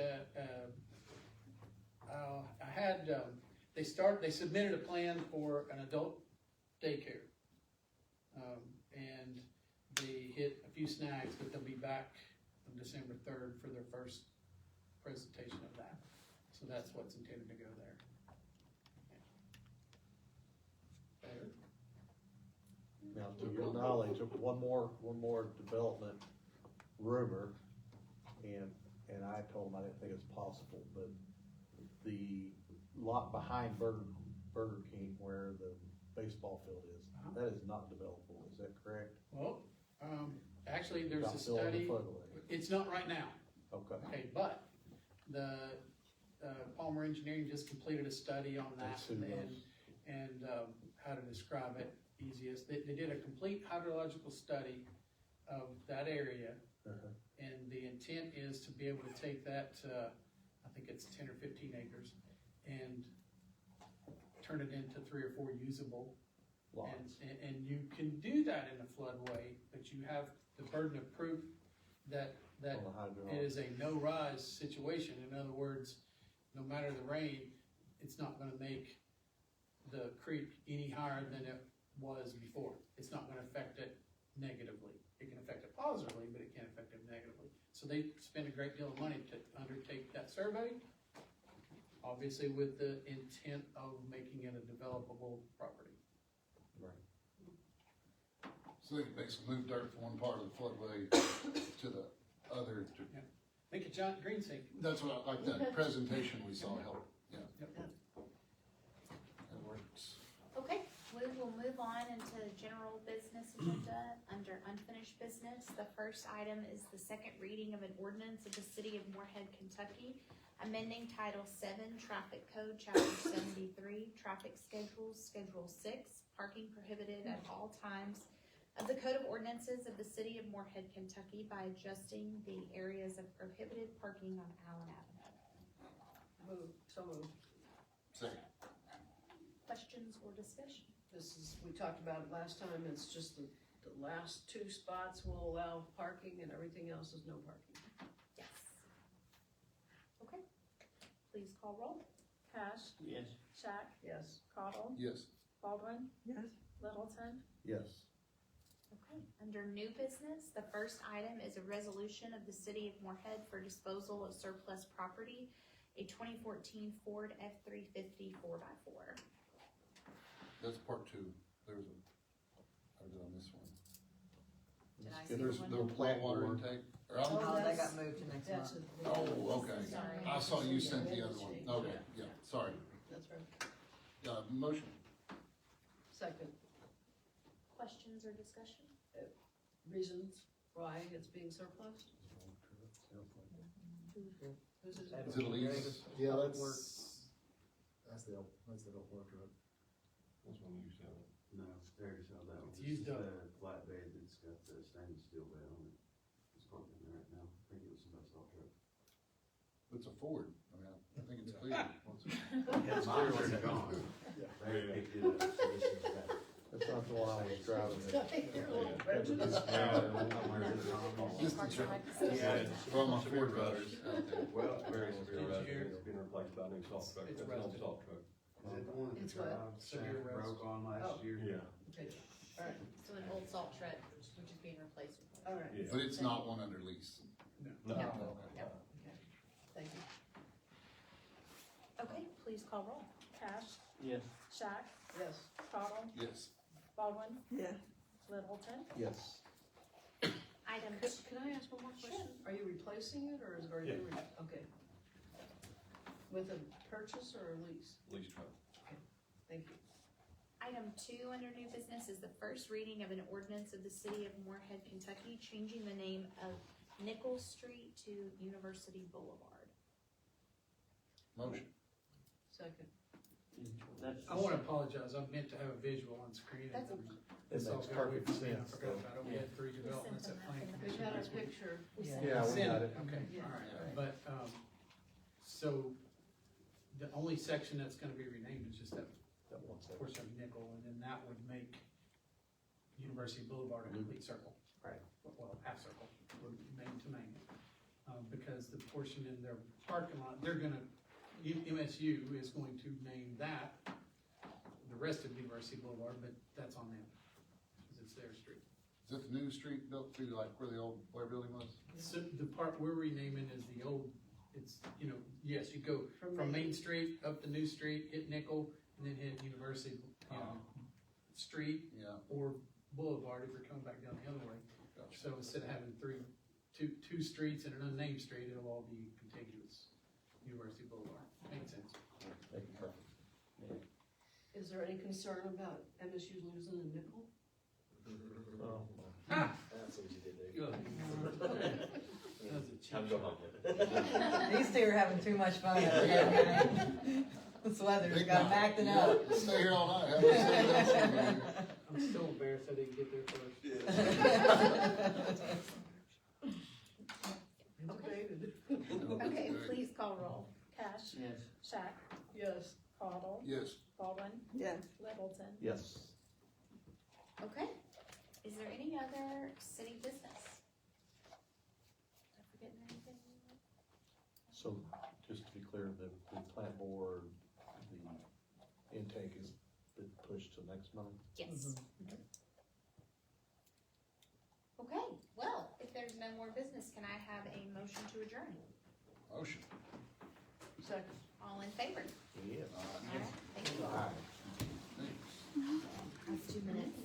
they submitted a plan for an adult daycare. And they hit a few snags, but they'll be back on December 3rd for their first presentation of that. So that's what's intended to go there. Now, to your knowledge, one more development rumor, and I told him I didn't think it's possible, but the lot behind Burger King where the baseball field is, that is not developable, is that correct? Well, actually, there's Not a still in the study, floodway. it's not right now, Okay. okay, but the, Palmer Engineering just completed a study on that That's who knows. and how to describe it easiest. They did a complete hydrological study of that area, and the intent is to be able to take that, I think it's 10 or 15 acres, and turn it into 3 or 4 usable lots. And you can do that in a floodway, but you have the burden of proof that it is a no-rise situation. In other words, no matter the rain, it's not gonna make the creek any higher than it was before. It's not gonna affect it negatively. It can affect it positively, but it can't affect it negatively. So they spend a great deal of money to undertake that survey, obviously with the intent of making it a developable property. So they can basically move dirt from one part of the floodway to the other. Make a giant green sink. That's what I like, that presentation we saw help, yeah. Yep. That works. Okay, we will move on into general business agenda under unfinished business. The first item is the second reading of an ordinance of the city of Morehead, Kentucky, amending Title 7 Traffic Code, Chapter 73, Traffic Schedules, Schedule 6, Parking Prohibited at All Times of the Code of Ordinances of the city of Morehead, Kentucky by adjusting the areas of prohibited parking on Allen Avenue. So moved. Second. Questions or discussion? This is, we talked about it last time, it's just the last 2 spots will allow parking and everything else is no parking. Yes. Okay, please call roll. Cash, Yes. Shack, Yes. Cottle, Yes. Baldwin, Yes. Littleton, Yes. Okay, under new business, the first item is a resolution of the city of Morehead for disposal of surplus property, a 2014 Ford F-350 4x4. That's part 2. There's I did on this one. Did I see There's one? the plant water intake. Oh, they got moved to next month. Oh, okay. Sorry. I saw you sent the other one. Okay, yeah, sorry. That's right. Motion. Second, Questions or discussion? reasons why it's being surplus? Who's it? Is it a lease? Yeah, that's the old work truck. That's one you sell. No, they already sell that one. It's used up. The flatbed that's got the stainless steel bed on it. It's parked in there right now. I think it was somebody's salt truck. It's a Ford. I mean, I think it's clear. It's clear where it's gone. They picked it up, so this is that. That's not the one I was driving. You're a little prejudiced. Just a joke. Yeah, for all my Ford riders out there. Well, it's very severe right there. It's been replaced by a new salt truck. It's That's an old rusted. salt truck. Is it the one that It's the drive what? shaft Severe rust. broke on last Oh. year? Yeah. Okay, all right, So an old salt truck, which is being replaced with. all right, But it's not one under lease. No. thank you. Okay, please call roll. Cash, Yes. Shack, Yes. Cottle, Yes. Baldwin, Yeah. Littleton. Yes. Item Can I ask one more question? Are you replacing it, or is it already, okay. With a purchase or a lease? Lease truck. Thank you. Item 2 under new business is the first reading of an ordinance of the city of Morehead, Kentucky, changing the name of Nichols Street to University Boulevard. Motion. Second. I wanna apologize, I meant to have a visual on screen. That's okay. It makes perfect sense. I forgot about it, we had 3 We developments sent at them planning out. We commission. got a this week. picture. Yeah, we Sent got it, it. okay, Yeah. alright, but, so, the only section that's gonna be renamed is just that That one second. portion of Nickel, and then that would make University Boulevard a complete circle. Right. Well, half circle, main to main. Because the portion in their parking lot, they're gonna, MSU is going to name that the rest of University Boulevard, but that's on them, because it's their street. Is that the new street built through like where the old Blair building was? So the part we're renaming is the old, it's, you know, yes, you go from Main Street up to New Street, hit Nickel, and then hit University, you know, Street Yeah. or Boulevard if you're coming back down the other way. Gotcha. So instead of having two streets and an unnamed street, it'll all be contiguous. University Boulevard. Makes sense. Is there any concern about MSU losing a nickel? That's what you did there. I'm going home. These two are having too much fun. This weather's Big got night. them acting Yeah, up. stay here all night. Have a seat. I'm still embarrassed I didn't get there first. Okay, please call roll. Cash. Yes. Shack. Yes. Caudill. Yes. Baldwin. Yes. Littleton. Yes. Okay, is there any other city business? Am I forgetting anything? So, just to be clear, the plant board, the intake has been pushed to next month? Yes. Okay, well, if there's no more business, can I have a motion to adjourn? Motion. Second. All in favor? Yeah. All right, thank you all. All right. That's 2 minutes.